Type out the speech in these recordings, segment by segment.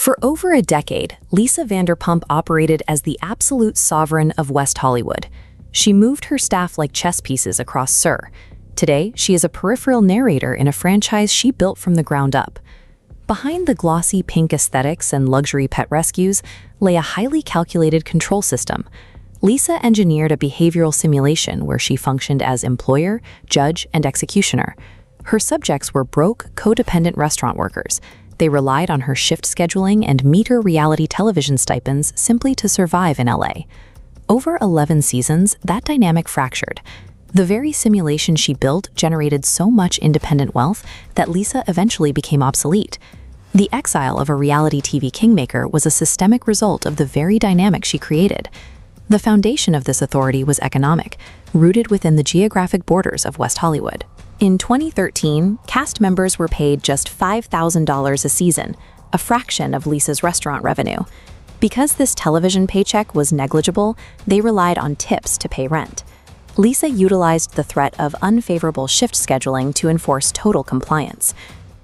For over a decade, Lisa Vanderpump operated as the absolute sovereign of West Hollywood. She moved her staff like chess pieces across SUR. Today, she is a peripheral narrator in a franchise she built from the ground up. Behind the glossy pink aesthetics and luxury pet rescues lay a highly calculated control system. Lisa engineered a behavioral simulation where she functioned as employer, judge, and executioner. Her subjects were broke, codependent restaurant workers. They relied on her shift scheduling and meager reality television stipends simply to survive in LA. Over 11 seasons, that dynamic fractured. The very simulation she built generated so much independent wealth that Lisa eventually became obsolete. The exile of a reality TV kingmaker was a systemic result of the very dynamic she created. The foundation of this authority was economic, rooted within the geographic borders of West Hollywood. In 2013, cast members were paid just $5,000 a season, a fraction of Lisa's restaurant revenue. Because this television paycheck was negligible, they relied on tips to pay rent. Lisa utilized the threat of unfavorable shift scheduling to enforce total compliance.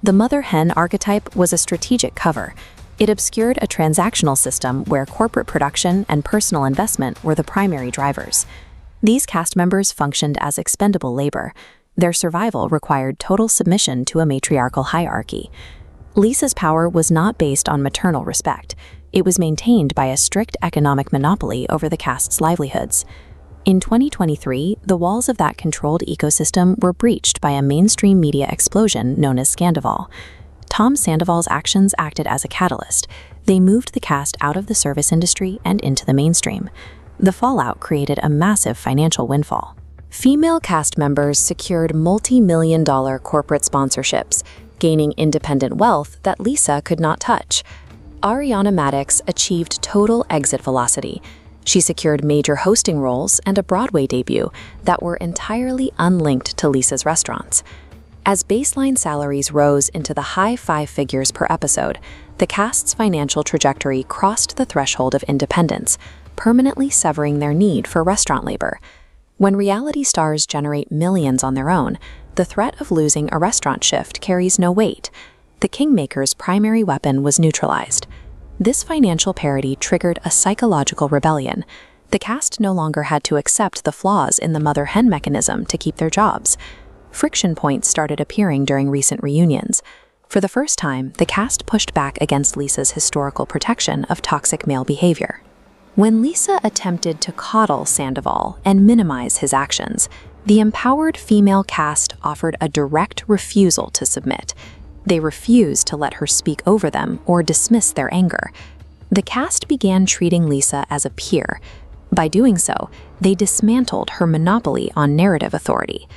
The mother-hen archetype was a strategic cover. It obscured a transactional system where corporate production and personal investment were the primary drivers. These cast members functioned as expendable labor. Their survival required total submission to a matriarchal hierarchy. Lisa's power was not based on maternal respect. It was maintained by a strict economic monopoly over the cast's livelihoods. In 2023, the walls of that controlled ecosystem were breached by a mainstream media explosion known as Scandival. Tom Sandoval's actions acted as a catalyst. They moved the cast out of the service industry and into the mainstream. The fallout created a massive financial windfall. Female cast members secured multi-million-dollar corporate sponsorships, gaining independent wealth that Lisa could not touch. Ariana Madix achieved total exit velocity. She secured major hosting roles and a Broadway debut that were entirely unlinked to Lisa's restaurants. As baseline salaries rose into the high five figures per episode, the cast's financial trajectory crossed the threshold of independence, permanently severing their need for restaurant labor. When reality stars generate millions on their own, the threat of losing a restaurant shift carries no weight. The kingmaker's primary weapon was neutralized. This financial parity triggered a psychological rebellion. The cast no longer had to accept the flaws in the mother-hen mechanism to keep their jobs. Friction points started appearing during recent reunions. For the first time, the cast pushed back against Lisa's historical protection of toxic male behavior. When Lisa attempted to coddle Sandoval and minimize his actions, the empowered female cast offered a direct refusal to submit. They refused to let her speak over them or dismiss their anger. The cast began treating Lisa as a peer. By doing so, they dismantled her monopoly on narrative authority.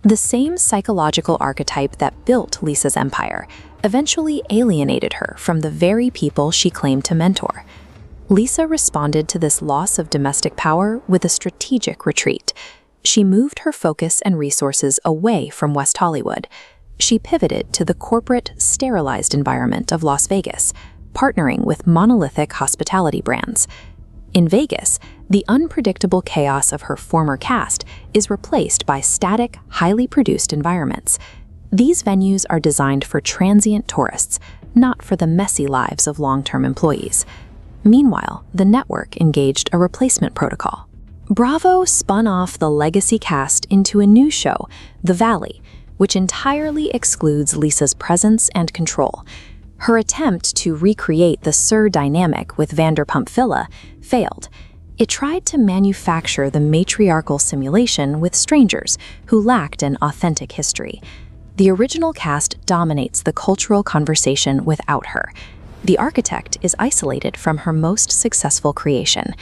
The same psychological archetype that built Lisa's empire eventually alienated her from the very people she claimed to mentor. Lisa responded to this loss of domestic power with a strategic retreat. She moved her focus and resources away from West Hollywood. She pivoted to the corporate, sterilized environment of Las Vegas, partnering with monolithic hospitality brands. In Vegas, the unpredictable chaos of her former cast is replaced by static, highly produced environments. These venues are designed for transient tourists, not for the messy lives of long-term employees. Meanwhile, the network engaged a replacement protocol. Bravo spun off the legacy cast into a new show, The Valley, which entirely excludes Lisa's presence and control. Her attempt to recreate the SUR dynamic with Vanderpump Villa failed. It tried to manufacture the matriarchal simulation with strangers who lacked an authentic history. The original cast dominates the cultural conversation without her. The architect is isolated from her most successful creation.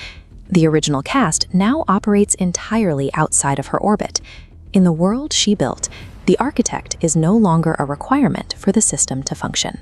The original cast now operates entirely outside of her orbit. In the world she built, the architect is no longer a requirement for the system to function.